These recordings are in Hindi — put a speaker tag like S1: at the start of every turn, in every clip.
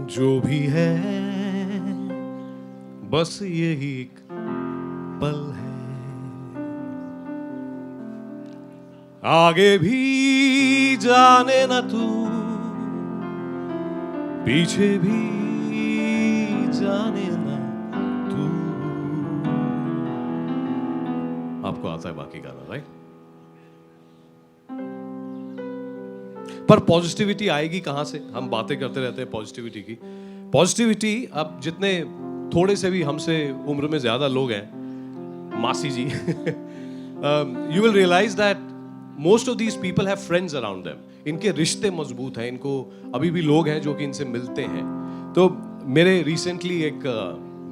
S1: जो भी है बस यही एक पल है, आगे भी जाने न तू, पीछे भी जाने न तू। आपको आता है बाकी गाना, राइट? पर पॉजिटिविटी आएगी कहां से? हम बातें करते रहते हैं पॉजिटिविटी की। पॉजिटिविटी, अब जितने थोड़े से भी हमसे उम्र में ज्यादा लोग हैं, मासी जी, you will realise that most of these people have friends around them. इनके रिश्ते मजबूत हैं, इनको अभी भी लोग हैं जो कि इनसे मिलते हैं। तो मेरे रिसेंटली एक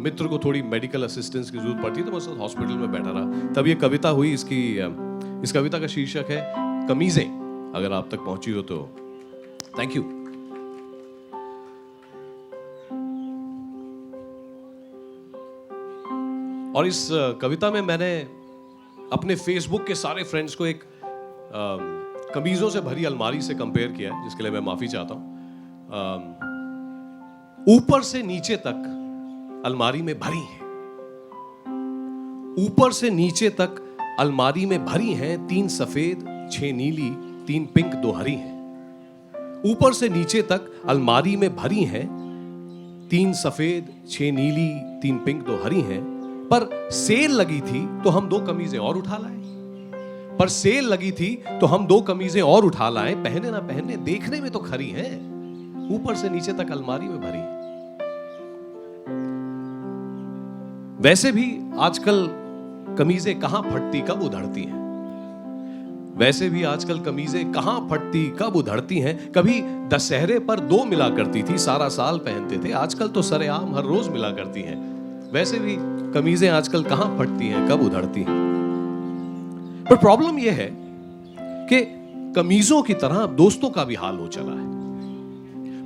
S1: मित्र को थोड़ी मेडिकल असिस्टेंस की जरूरत पड़ती है, तो मैं उस हॉस्पिटल में बैठा रहा, तब ये कविता हुई। इस कविता का शीर्षक है कमीजें। अगर आप तक पहुंची हो तो थैंक यू। और इस कविता में मैंने अपने फेसबुक के सारे फ्रेंड्स को एक कमीजों से भरी अलमारी से कंपेयर किया है, जिसके लिए मैं माफी चाहता हूं। ऊपर से नीचे तक अलमारी में भरी है, ऊपर से नीचे तक अलमारी में भरी हैं 3 सफेद 6 नीली 3 पिंक 2 हरी हैं। ऊपर से नीचे तक अलमारी में भरी हैं 3 सफेद 6 नीली 3 पिंक 2 हरी हैं। पर सेल लगी थी तो हम 2 कमीजें और उठा लाए। पर सेल लगी थी तो हम 2 कमीजें और उठा लाए। पहने ना पहने देखने में तो खरी हैं, ऊपर से नीचे तक अलमारी में भरी। वैसे भी आजकल कमीजें कहां फटती कब उधड़ती हैं। वैसे भी आजकल कमीजें कहां फटती कब उधड़ती हैं। कभी दशहरे पर 2 मिला करती थी, सारा साल पहनते थे, आजकल तो सरेआम हर रोज मिला करती हैं। वैसे भी कमीजें आजकल कहां फटती हैं कब उधड़ती हैं। पर प्रॉब्लम यह है कि कमीजों की तरह दोस्तों का भी हाल हो चला है।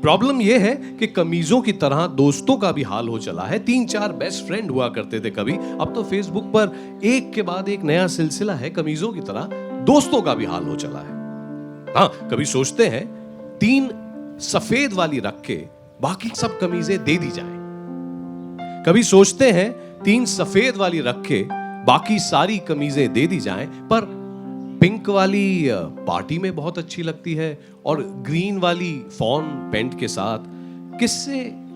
S1: प्रॉब्लम यह है कि कमीजों की तरह दोस्तों का भी हाल हो चला है। 3-4 बेस्ट फ्रेंड हुआ करते थे कभी, अब तो फेसबुक पर एक के बाद एक नया सिलसिला है। कमीजों की तरह दोस्तों का भी हाल हो चला है। हाँ, कभी सोचते हैं 3 सफेद वाली रख के बाकी सब कमीजें दे दी जाए। कभी सोचते हैं 3 सफेद वाली रख के बाकी सारी कमीजें दे दी जाएं, पर पिंक वाली पार्टी में बहुत अच्छी लगती है और ग्रीन वाली फॉन पेंट के साथ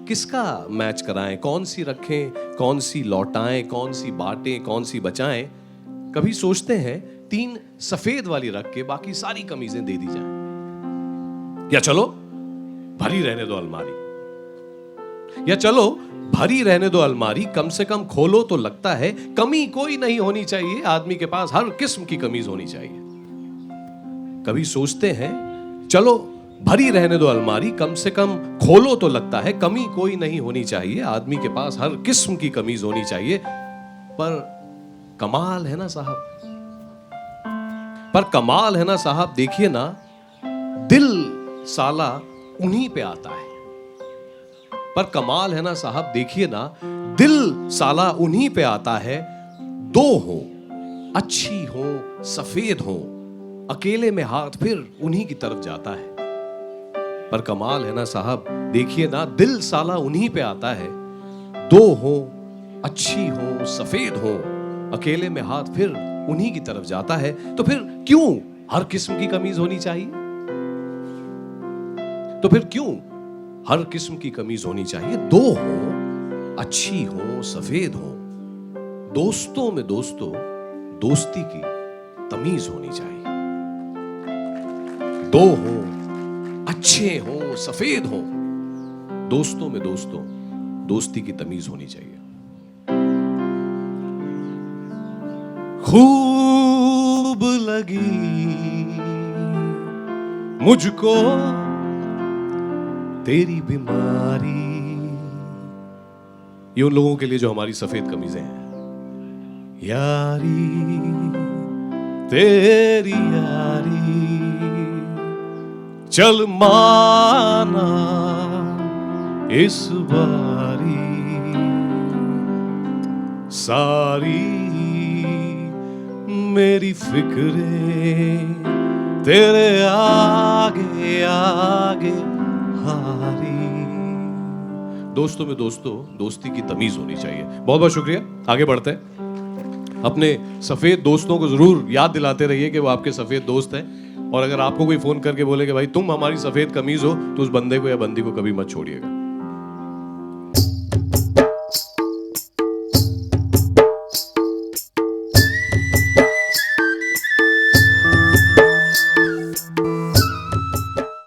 S1: किसका मैच कराएं, कौन सी रखें, कौन सी लौटाएं, कौन सी बांटें, कौन सी बचाएं। कभी सोचते हैं 3 सफेद वाली रख के बाकी सारी कमीजें दे दी जाएं। या चलो भरी रहने दो अलमारी, या चलो भरी रहने दो अलमारी, कम से कम खोलो तो लगता है कमी कोई नहीं होनी चाहिए, आदमी के पास हर किस्म की कमीज होनी चाहिए। कभी सोचते हैं चलो भरी रहने दो अलमारी, कम से कम खोलो तो लगता है कमी कोई नहीं होनी चाहिए, आदमी के पास हर किस्म की कमीज होनी चाहिए। पर कमाल है ना साहब, कमाल है ना साहब, देखिए ना, दिल साला उन्हीं पे आता है। पर कमाल है ना साहब, देखिए ना, दिल साला उन्हीं पे आता है। 2 हो, अच्छी हो, सफेद हो, अकेले में हाथ फिर उन्हीं की तरफ जाता है। पर कमाल है ना साहब, देखिए ना, दिल साला उन्हीं पे आता है। 2 हो, अच्छी हो, सफेद हो, अकेले में हाथ फिर उन्हीं की तरफ जाता है। तो फिर क्यों हर किस्म की कमीज होनी चाहिए? तो फिर क्यों हर किस्म की कमीज होनी चाहिए? 2 हो, अच्छी हो, सफेद हो, दोस्तों में दोस्तों, दोस्ती की तमीज होनी चाहिए। 2 हो, अच्छे हो, सफेद हो, दोस्तों में दोस्तों, दोस्ती की तमीज होनी चाहिए। खूब लगी मुझको तेरी बीमारी, ये उन लोगों के लिए जो हमारी सफेद कमीजें हैं। यारी तेरी यारी, चल माना इस बारी, सारी मेरी फिक्रें तेरे आगे आगे हारी। दोस्तों में दोस्ती की तमीज होनी चाहिए। बहुत बहुत शुक्रिया, आगे बढ़ते हैं। अपने सफेद दोस्तों को जरूर याद दिलाते रहिए कि वो आपके सफेद दोस्त हैं, और अगर आपको कोई फोन करके बोले कि भाई तुम हमारी सफेद कमीज हो, तो उस बंदे को या बंदी को कभी मत छोड़िएगा।